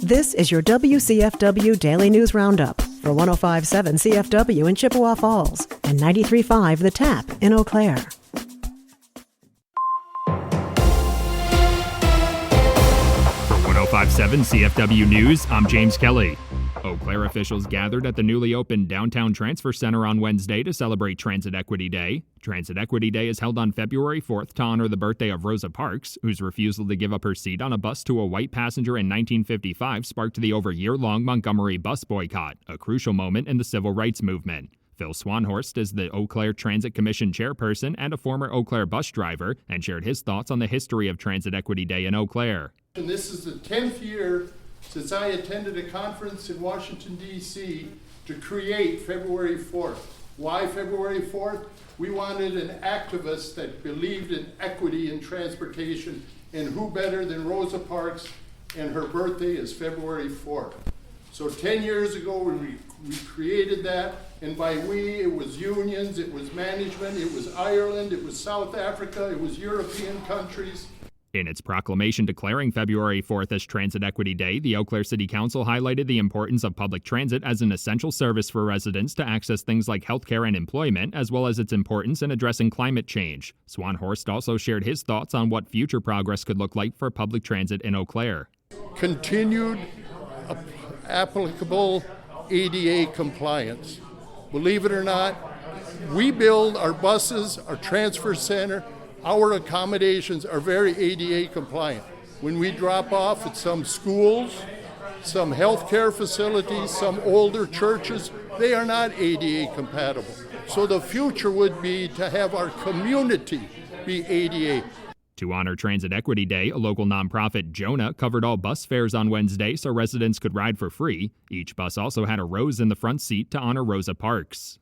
This is your WCFW Daily News Roundup for 105.7 CFW in Chippewa Falls and 93.5 The Tap in Eau Claire. For 105.7 CFW News, I'm James Kelly. Eau Claire officials gathered at the newly opened Downtown Transfer Center on Wednesday to celebrate Transit Equity Day. Transit Equity Day is held on February 4th to honor the birthday of Rosa Parks, whose refusal to give up her seat on a bus to a white passenger in 1955 sparked the over-year-long Montgomery bus boycott, a crucial moment in the civil rights movement. Phil Swanhorst is the Eau Claire Transit Commission chairperson and a former Eau Claire bus driver, and shared his thoughts on the history of Transit Equity Day in Eau Claire. And this is the 10th year since I attended a conference in Washington, D.C. to create February 4th. Why February 4th? We wanted an activist that believed in equity in transportation, and who better than Rosa Parks, and her birthday is February 4th. So 10 years ago, we created that, and by we, it was unions, it was management, it was Ireland, it was South Africa, it was European countries. In its proclamation declaring February 4th as Transit Equity Day, the Eau Claire City Council highlighted the importance of public transit as an essential service for residents to access things like healthcare and employment, as well as its importance in addressing climate change. Swanhorst also shared his thoughts on what future progress could look like for public transit in Eau Claire. Continued applicable ADA compliance. Believe it or not, we build our buses, our transfer center, our accommodations are very ADA compliant. When we drop off at some schools, some healthcare facilities, some older churches, they are not ADA compatible. So the future would be to have our community be ADA. To honor Transit Equity Day, a local nonprofit, Jonah, covered all bus fares on Wednesday so residents could ride for free. Each bus also had a rose in the front seat to honor Rosa Parks.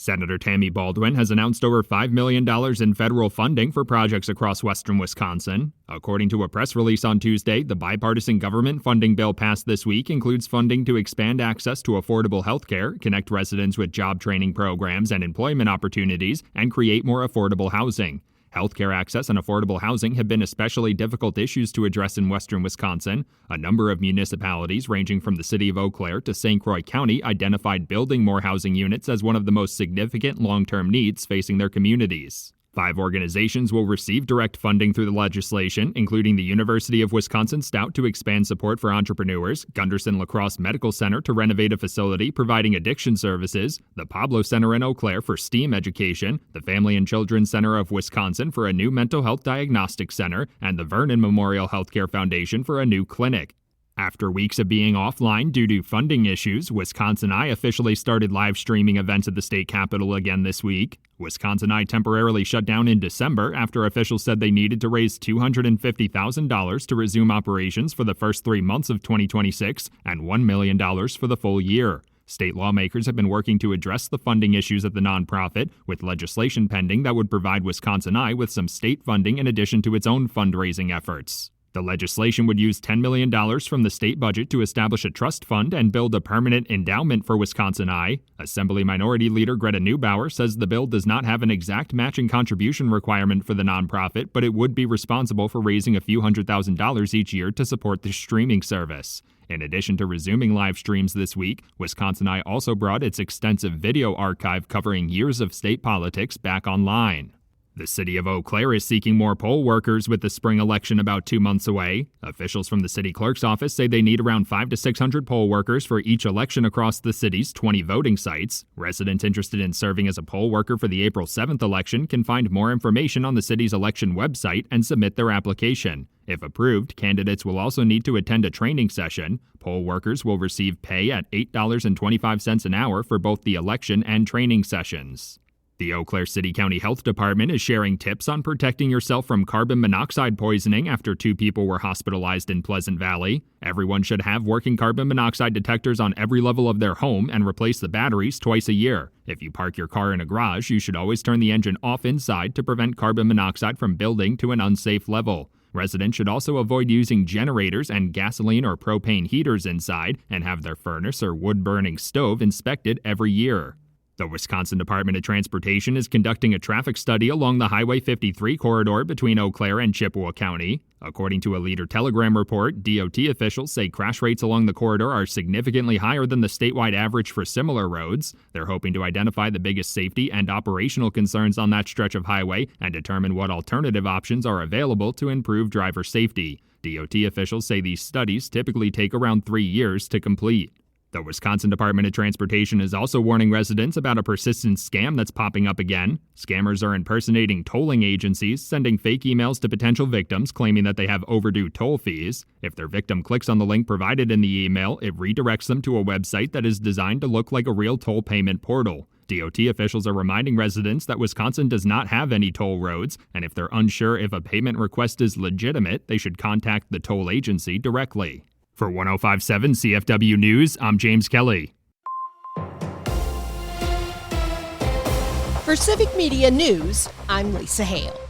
Senator Tammy Baldwin has announced over $5 million in federal funding for projects across western Wisconsin. According to a press release on Tuesday, the bipartisan government funding bill passed this week includes funding to expand access to affordable health care, connect residents with job training programs and employment opportunities, and create more affordable housing. Healthcare access and affordable housing have been especially difficult issues to address in western Wisconsin. A number of municipalities, ranging from the city of Eau Claire to St. Croix County, identified building more housing units as one of the most significant long-term needs facing their communities. 5 organizations will receive direct funding through the legislation, including the University of Wisconsin-Stout to expand support for entrepreneurs, Gunderson La Crosse Medical Center to renovate a facility providing addiction services, the Pablo Center in Eau Claire for STEAM education, the Family and Children's Center of Wisconsin for a new mental health diagnostic center, and the Vernon Memorial Healthcare Foundation for a new clinic. After weeks of being offline due to funding issues, Wisconsin Eye officially started live streaming events at the state capitol again this week. Wisconsin Eye temporarily shut down in December after officials said they needed to raise $250,000 to resume operations for the first 3 months of 2026 and $1 million for the full year. State lawmakers have been working to address the funding issues at the nonprofit, with legislation pending that would provide Wisconsin Eye with some state funding in addition to its own fundraising efforts. The legislation would use $10 million from the state budget to establish a trust fund and build a permanent endowment for Wisconsin Eye. Assembly Minority Leader Greta Neubauer says the bill does not have an exact matching contribution requirement for the nonprofit, but it would be responsible for raising a few $100,000 each year to support the streaming service. In addition to resuming live streams this week, Wisconsin Eye also brought its extensive video archive covering years of state politics back online. The city of Eau Claire is seeking more poll workers with the spring election about 2 months away. Officials from the city clerk's office say they need around 500 to 600 poll workers for each election across the city's 20 voting sites. Residents interested in serving as a poll worker for the April 7th election can find more information on the city's election website and submit their application. If approved, candidates will also need to attend a training session. Poll workers will receive pay at $8.25 an hour for both the election and training sessions. The Eau Claire City County Health Department is sharing tips on protecting yourself from carbon monoxide poisoning after 2 people were hospitalized in Pleasant Valley. Everyone should have working carbon monoxide detectors on every level of their home and replace the batteries twice a year. If you park your car in a garage, you should always turn the engine off inside to prevent carbon monoxide from building to an unsafe level. Residents should also avoid using generators and gasoline or propane heaters inside and have their furnace or wood-burning stove inspected every year. The Wisconsin Department of Transportation is conducting a traffic study along the Highway 53 corridor between Eau Claire and Chippewa County. According to a Leader Telegram report, DOT officials say crash rates along the corridor are significantly higher than the statewide average for similar roads. They're hoping to identify the biggest safety and operational concerns on that stretch of highway and determine what alternative options are available to improve driver safety. DOT officials say these studies typically take around 3 years to complete. The Wisconsin Department of Transportation is also warning residents about a persistent scam that's popping up again. Scammers are impersonating tolling agencies, sending fake emails to potential victims claiming that they have overdue toll fees. If their victim clicks on the link provided in the email, it redirects them to a website that is designed to look like a real toll payment portal. DOT officials are reminding residents that Wisconsin does not have any toll roads, and if they're unsure if a payment request is legitimate, they should contact the toll agency directly. For 105.7 CFW News, I'm James Kelly. For Civic Media News, I'm Lisa Hale.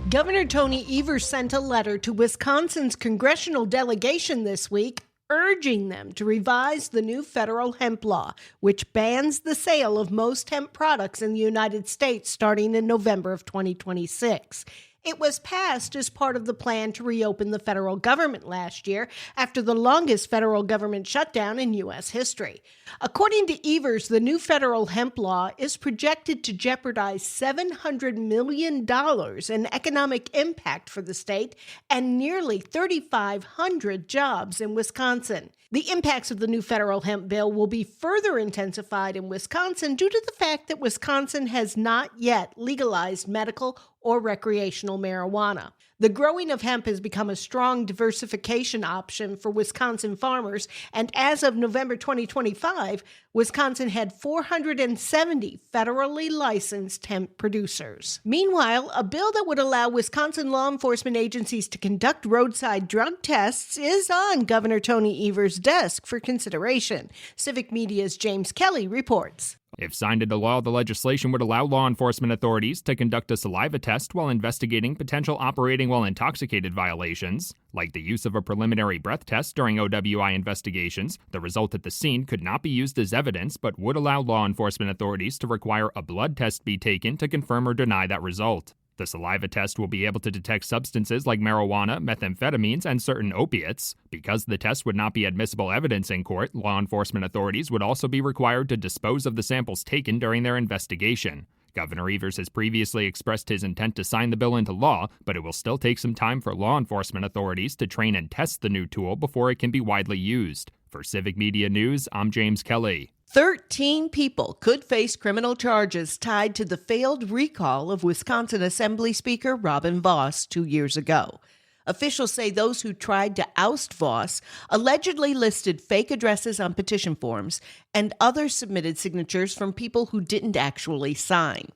Governor Tony Evers sent a letter to Wisconsin's congressional delegation this week urging them to revise the new federal hemp law, which bans the sale of most hemp products in the United States starting in November of 2026. It was passed as part of the plan to reopen the federal government last year after the longest federal government shutdown in U.S. history. According to Evers, the new federal hemp law is projected to jeopardize $700 million in economic impact for the state and nearly 3,500 jobs in Wisconsin. The impacts of the new federal hemp bill will be further intensified in Wisconsin due to the fact that Wisconsin has not yet legalized medical or recreational marijuana. The growing of hemp has become a strong diversification option for Wisconsin farmers, and as of November 2025, Wisconsin had 470 federally licensed hemp producers. Meanwhile, a bill that would allow Wisconsin law enforcement agencies to conduct roadside drug tests is on Governor Tony Evers' desk for consideration. Civic Media's James Kelly reports. If signed into law, the legislation would allow law enforcement authorities to conduct a saliva test while investigating potential operating while intoxicated violations, like the use of a preliminary breath test during OWI investigations. The result at the scene could not be used as evidence, but would allow law enforcement authorities to require a blood test be taken to confirm or deny that result. The saliva test will be able to detect substances like marijuana, methamphetamines, and certain opiates. Because the test would not be admissible evidence in court, law enforcement authorities would also be required to dispose of the samples taken during their investigation. Governor Evers has previously expressed his intent to sign the bill into law, but it will still take some time for law enforcement authorities to train and test the new tool before it can be widely used. For Civic Media News, I'm James Kelly. 13 people could face criminal charges tied to the failed recall of Wisconsin Assembly Speaker Robin Vos 2 years ago. Officials say those who tried to oust Vos allegedly listed fake addresses on petition forms, and others submitted signatures from people who didn't actually sign.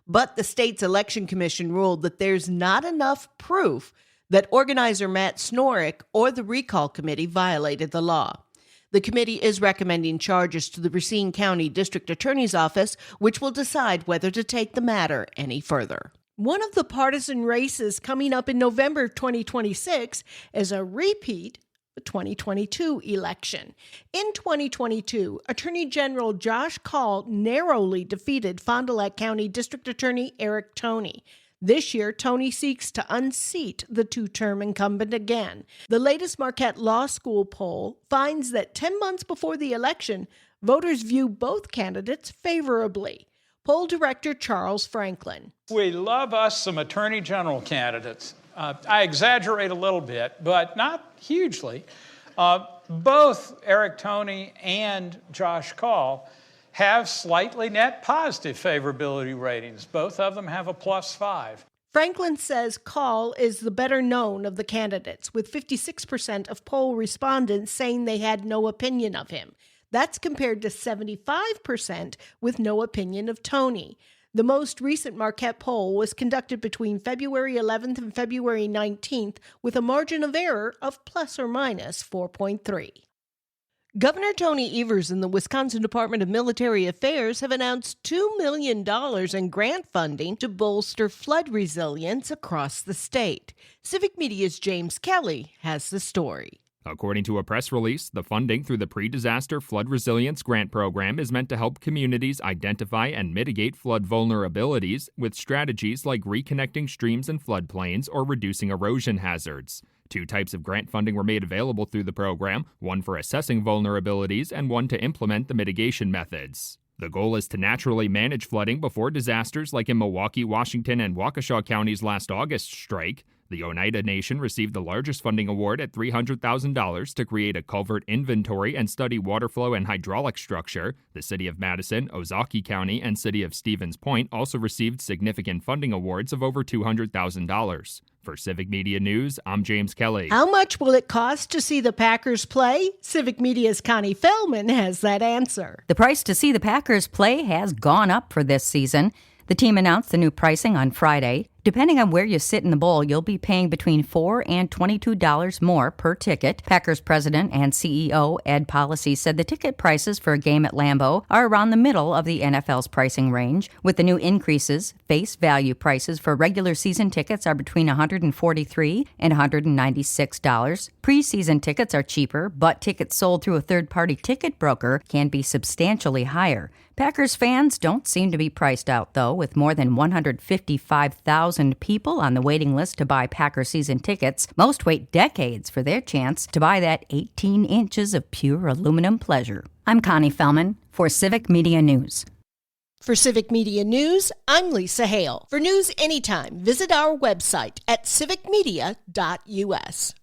But the state's election commission ruled that there's not enough proof that organizer Matt Snorek or the recall committee violated the law. The committee is recommending charges to the Racine County District Attorney's Office, which will decide whether to take the matter any further. One of the partisan races coming up in November 2026 is a repeat of the 2022 election. In 2022, Attorney General Josh Kaul narrowly defeated Fond du Lac County District Attorney Eric Toney. This year, Toney seeks to unseat the two-term incumbent again. The latest Marquette Law School poll finds that 10 months before the election, voters view both candidates favorably. Poll director Charles Franklin. We love us some attorney general candidates. I exaggerate a little bit, but not hugely. Both Eric Toney and Josh Kaul have slightly net positive favorability ratings. Both of them have a +5. Franklin says Kaul is the better known of the candidates, with 56% of poll respondents saying they had no opinion of him. That's compared to 75% with no opinion of Toney. The most recent Marquette poll was conducted between February 11th and February 19th with a margin of error of plus or minus 4.3. Governor Tony Evers and the Wisconsin Department of Military Affairs have announced $2 million in grant funding to bolster flood resilience across the state. Civic Media's James Kelly has the story. According to a press release, the funding through the Pre-Disaster Flood Resilience Grant Program is meant to help communities identify and mitigate flood vulnerabilities with strategies like reconnecting streams and floodplains or reducing erosion hazards. 2 types of grant funding were made available through the program, one for assessing vulnerabilities and one to implement the mitigation methods. The goal is to naturally manage flooding before disasters like in Milwaukee, Washington, and Waukesha counties last August strike. The Oneida Nation received the largest funding award at $300,000 to create a culvert inventory and study water flow and hydraulic structure. The City of Madison, Ozaukee County, and City of Stevens Point also received significant funding awards of over $200,000. For Civic Media News, I'm James Kelly. How much will it cost to see the Packers play? Civic Media's Connie Feldman has that answer. The price to see the Packers play has gone up for this season. The team announced the new pricing on Friday. Depending on where you sit in the bowl, you'll be paying between $4 and $22 more per ticket. Packers president and CEO Ed Policy said the ticket prices for a game at Lambeau are around the middle of the NFL's pricing range. With the new increases, face value prices for regular season tickets are between $143 and $196. Preseason tickets are cheaper, but tickets sold through a third-party ticket broker can be substantially higher. Packers fans don't seem to be priced out, though, with more than 155,000 people on the waiting list to buy Packer season tickets. Most wait decades for their chance to buy that 18 inches of pure aluminum pleasure. I'm Connie Feldman for Civic Media News. For Civic Media News, I'm Lisa Hale. For news anytime, visit our website at civicmedia.us.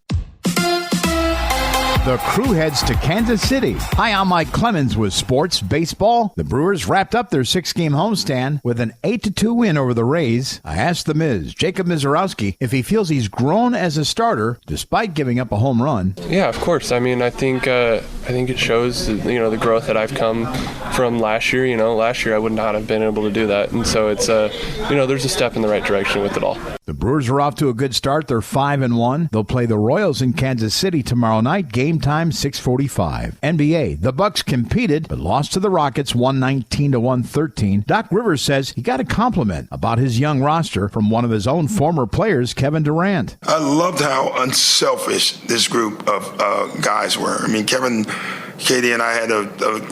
The crew heads to Kansas City. Hi, I'm Mike Clemens with Sports Baseball. The Brewers wrapped up their 6-game homestand with an 8-2 win over the Rays. I asked the Miz, Jacob Mizorowski, if he feels he's grown as a starter despite giving up a home run. Yeah, of course. I mean, I think it shows the growth that I've come from last year. Last year I would not have been able to do that, and so it's there's a step in the right direction with it all. The Brewers are off to a good start. They're 5-1. They'll play the Royals in Kansas City tomorrow night. Game time 6:45. NBA. The Bucks competed but lost to the Rockets 119-113. Doc Rivers says he got a compliment about his young roster from one of his own former players, Kevin Durant. I loved how unselfish this group of guys were. I mean, Kevin, KD, and I had a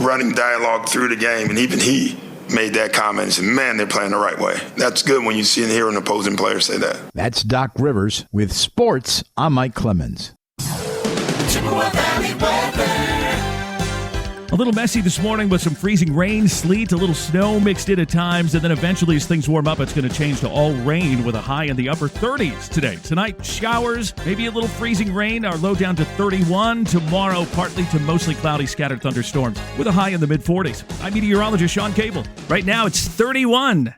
running dialogue through the game, and even he made that comment and said, man, they're playing the right way. That's good when you see and hear an opposing player say that. That's Doc Rivers. With sports, I'm Mike Clemens. A little messy this morning with some freezing rain, sleet, a little snow mixed in at times, and then eventually as things warm up, it's going to change to all rain with a high in the upper 30s today. Tonight, showers, maybe a little freezing rain, our low down to 31. Tomorrow, partly to mostly cloudy scattered thunderstorms with a high in the mid-40s. I'm meteorologist Sean Cable. Right now, it's 31.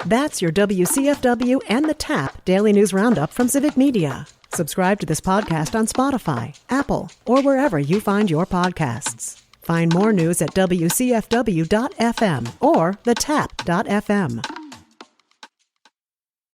That's your WCFW and the TAP Daily News Roundup from Civic Media. Subscribe to this podcast on Spotify, Apple, or wherever you find your podcasts. Find more news at WCFW.FM or thetap.fm.